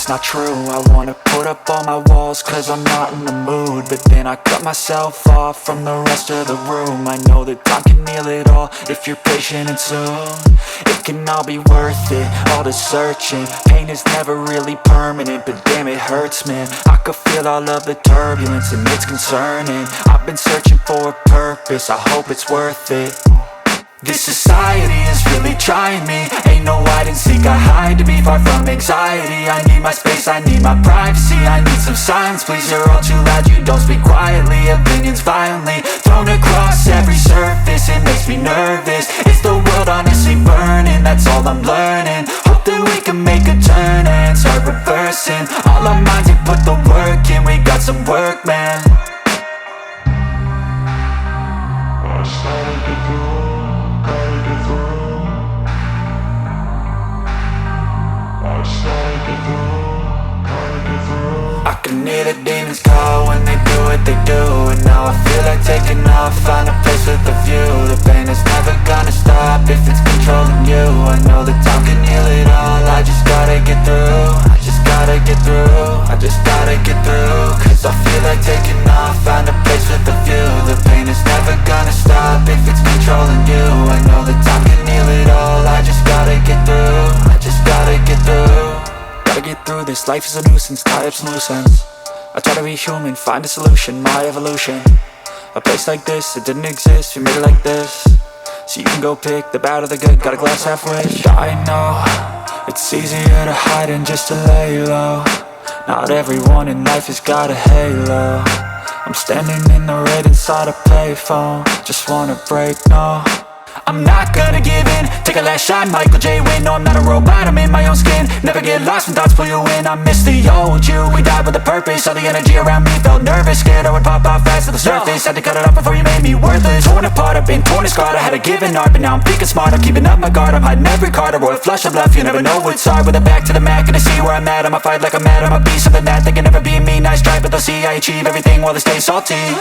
it's not true. I wanna put up all my walls cause I'm not in the mood, but then I cut myself off from the rest of the room. I know that time can heal it all if you're patient and soon it can all be worth it, all the searching. Pain is never really permanent, but damn it hurts, man. I could feel all of the turbulence and it's concerning. I've been searching for a purpose, I hope it's worth it. This society is really trying me. Ain't no hide and seek, I hide to be far from anxiety. I need my space, I need my privacy. I need some silence, please, you're all too loud. You don't speak quietly, opinions violently thrown across every surface. It makes me nervous, it's the world honestly burning. That's all I'm learning, hope that we can make a turn and start reversing. All our minds, we put the work in, we got some work, man. I can hear the demons call when they do what they do, and now I feel like taking off, find a place with a view. The pain is never gonna stop if it's controlling you. I know that time can heal it all, I just gotta get through. I just gotta get through, I just gotta get through. Cause I feel like taking off, find a place with a view. The pain is never gonna stop if it's controlling you. I know that time can heal it all, I just gotta get through. I just gotta get through. Gotta get through this, life is a nuisance, tie up some loose ends. I try to be human, find a solution, my evolution. A place like this, it didn't exist, we made it like this. So you can go pick the bad or the good, got a glass halfway. I know, it's easier to hide than just to lay low. Not everyone in life has got a halo. I'm standing in the red inside a payphone, just wanna break, no. I'm not gonna give in, take a last shot, Michael J. Win. No, I'm not a robot, I'm in my own skin. Never get lost when thoughts pull you in. I miss the old you, we died with a purpose. All the energy around me felt nervous, scared I would pop off fast to the surface. Had to cut it off before you made me worthless. Torn apart, I've been torn and scarred. I had a given art, but now I'm thinking smart. I'm keeping up my guard, I'm hiding every card. A royal flush of love, you never know what's hard. With a back to the mat, gonna see where I'm at. I'ma fight like I'm mad, I'ma be something that they can never be me. Nice try, but they'll see I achieve everything while they stay salty.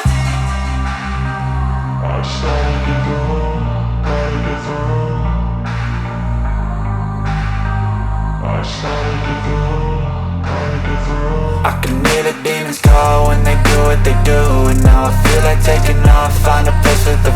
I can hear the demons call when they do what they do, and now I feel like taking off, find a place with a